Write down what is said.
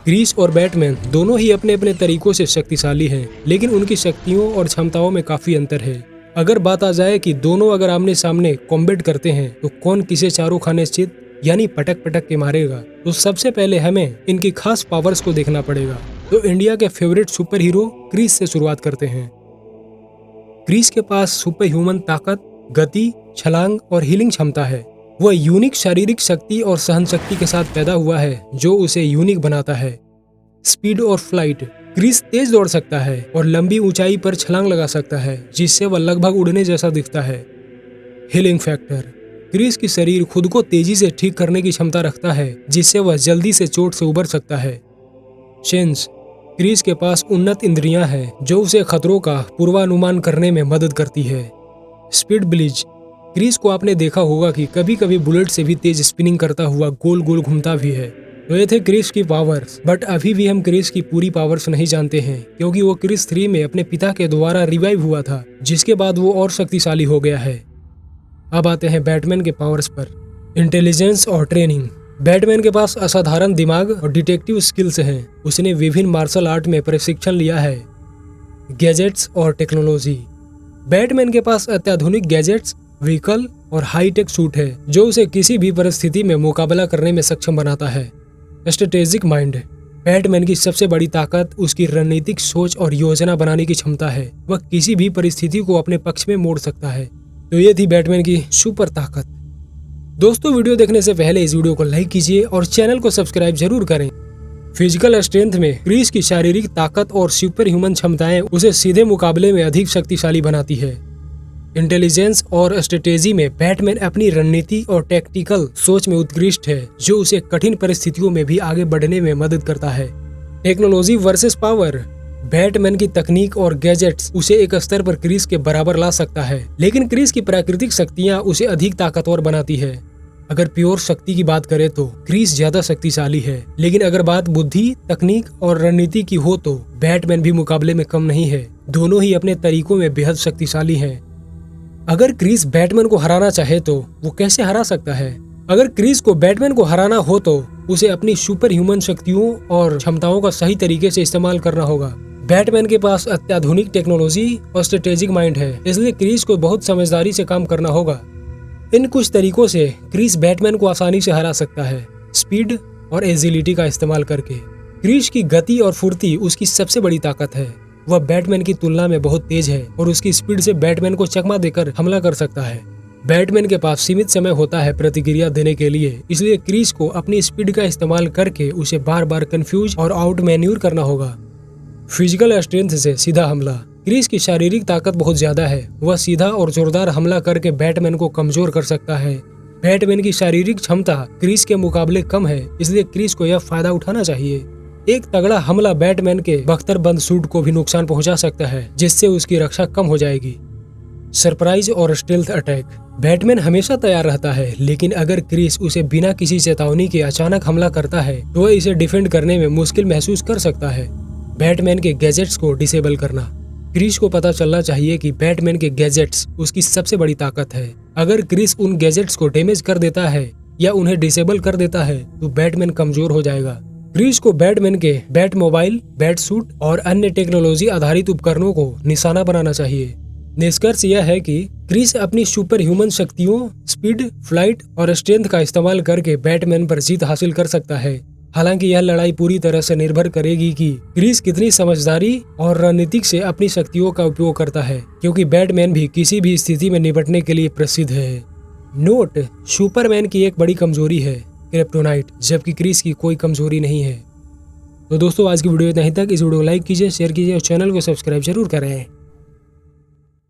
Chris और Batman दोनों ही अपने अपने तरीकों से शक्तिशाली हैं, लेकिन उनकी शक्तियों और क्षमताओं में काफी अंतर है। अगर बात आ जाए कि दोनों अगर आमने सामने कॉम्बैट करते हैं तो कौन किसे चारों खाने स्थित यानी पटक पटक के मारेगा, तो सबसे पहले हमें इनकी खास पावर्स को देखना पड़ेगा। तो इंडिया के फेवरेट सुपर हीरो क्रिस से शुरुआत करते हैं। क्रिस के पास सुपर ह्यूमन ताकत, गति, छलांग और हीलिंग क्षमता है। वह यूनिक शारीरिक शक्ति और सहन शक्ति के साथ पैदा हुआ है जो उसे यूनिक बनाता है। स्पीड और फ्लाइट, क्रिस तेज दौड़ सकता है और लंबी ऊंचाई पर छलांग लगा सकता है जिससे वह लगभग उड़ने जैसा दिखता है। हीलिंग फैक्टर, क्रिस की शरीर खुद को तेजी से ठीक करने की क्षमता रखता है जिससे वह जल्दी से चोट से उबर सकता है। सेंस, क्रिस के पास उन्नत इंद्रियां हैं जो उसे खतरों का पूर्वानुमान करने में मदद करती है। स्पीड ब्लिज, क्रिस को आपने देखा होगा कि कभी कभी बुलेट से भी तेज स्पिनिंग करता हुआ गोल गोल घूमता भी है। तो ये थे क्रिस की पावर्स, बट अभी भी हम क्रिस की पूरी पावर्स नहीं जानते हैं क्योंकि वो क्रिस 3 में अपने पिता के द्वारा रिवाइव हुआ था, जिसके बाद वो और शक्तिशाली हो गया है। अब आते हैं बैटमैन के पावर्स पर। इंटेलिजेंस और ट्रेनिंग, बैटमैन के पास असाधारण दिमाग और डिटेक्टिव स्किल्स हैं। उसने विभिन्न मार्शल आर्ट में प्रशिक्षण लिया है। गैजेट्स और टेक्नोलॉजी, बैटमैन के पास अत्याधुनिक गैजेट्स, व्हीकल और हाईटेक सूट है जो उसे किसी भी परिस्थिति में मुकाबला करने में सक्षम बनाता है। स्ट्रेटेजिक माइंड, बैटमैन की सबसे बड़ी ताकत उसकी रणनीतिक सोच और योजना बनाने की क्षमता है। वह किसी भी परिस्थिति को अपने पक्ष में मोड़ सकता है। तो ये थी बैटमैन की सुपर ताकत। दोस्तों, वीडियो देखने से पहले इस वीडियो को लाइक कीजिए और चैनल को सब्सक्राइब जरूर करें। फिजिकल स्ट्रेंथ में क्रिस की शारीरिक ताकत और सुपर ह्यूमन क्षमताएं उसे सीधे मुकाबले में अधिक शक्तिशाली बनाती है। इंटेलिजेंस और स्ट्रेटेजी में बैटमैन अपनी रणनीति और टैक्टिकल सोच में उत्कृष्ट है जो उसे कठिन परिस्थितियों में भी आगे बढ़ने में मदद करता है। टेक्नोलॉजी वर्सेस पावर, बैटमैन की तकनीक और गैजेट्स उसे एक स्तर पर क्रिस के बराबर ला सकता है, लेकिन क्रिस की प्राकृतिक शक्तियां उसे अधिक ताकतवर बनाती है। अगर प्योर शक्ति की बात करें तो क्रिस ज्यादा शक्तिशाली है, लेकिन अगर बात बुद्धि, तकनीक और रणनीति की हो तो बैटमैन भी मुकाबले में कम नहीं है। दोनों ही अपने तरीकों में बेहद शक्तिशाली हैं। अगर क्रिस बैटमैन को हराना चाहे तो वो कैसे हरा सकता है? अगर क्रिस को बैटमैन को हराना हो तो उसे अपनी सुपर ह्यूमन शक्तियों और क्षमताओं का सही तरीके से इस्तेमाल करना होगा। बैटमैन के पास अत्याधुनिक टेक्नोलॉजी और स्ट्रेटेजिक माइंड है, इसलिए क्रिस को बहुत समझदारी से काम करना होगा। इन कुछ तरीकों से क्रिस बैटमैन को आसानी से हरा सकता है। स्पीड और एजिलिटी का इस्तेमाल करके, क्रिस की गति और फुर्ती उसकी सबसे बड़ी ताकत है। वह बैटमैन की तुलना में बहुत तेज है और उसकी स्पीड से बैटमैन को चकमा देकर हमला कर सकता है। बैटमैन के पास सीमित समय होता है प्रतिक्रिया देने के लिए, इसलिए क्रिस को अपनी स्पीड का इस्तेमाल करके उसे बार बार कंफ्यूज और आउट मैन्यूर करना होगा। फिजिकल स्ट्रेंथ से सीधा हमला, क्रिस की शारीरिक ताकत बहुत ज्यादा है। वह सीधा और जोरदार हमला करके बैटमैन को कमजोर कर सकता है। बैटमैन की शारीरिक क्षमता क्रिस के मुकाबले कम है, इसलिए क्रिस को यह फायदा उठाना चाहिए। एक तगड़ा हमला बैटमैन के बख्तरबंद सूट को भी नुकसान पहुंचा सकता है, जिससे उसकी रक्षा कम हो जाएगी। सरप्राइज और स्टेल्थ अटैक, बैटमैन हमेशा तैयार रहता है, लेकिन अगर क्रिस उसे बिना किसी चेतावनी के अचानक हमला करता है तो वह इसे डिफेंड करने में मुश्किल महसूस कर सकता है। बैटमैन के गैजेट्स को डिसेबल करना, क्रिस को पता चलना चाहिए कि बैटमैन के गैजेट्स उसकी सबसे बड़ी ताकत है। अगर क्रिस उन गैजेट्स को डैमेज कर देता है या उन्हें डिसेबल कर देता है तो बैटमैन कमजोर हो जाएगा। क्रिस को बैटमैन के बैट मोबाइल, बैट सूट और अन्य टेक्नोलॉजी आधारित उपकरणों को निशाना बनाना चाहिए। निष्कर्ष यह है कि क्रिस अपनी सुपर ह्यूमन शक्तियों, स्पीड, फ्लाइट और स्ट्रेंथ का इस्तेमाल करके बैटमैन पर जीत हासिल कर सकता है। हालांकि यह लड़ाई पूरी तरह से निर्भर करेगी कि क्रिस कितनी समझदारी और रणनीतिक से अपनी शक्तियों का उपयोग करता है, क्योंकि बैटमैन भी किसी भी स्थिति में निपटने के लिए प्रसिद्ध है। नोट: सुपरमैन की एक बड़ी कमजोरी है क्रिप्टोनाइट, जबकि क्रिस की कोई कमजोरी नहीं है। तो दोस्तों, आज की वीडियो इतना ही तक। इस वीडियो को लाइक कीजिए, शेयर कीजिए और चैनल को सब्सक्राइब जरूर करें।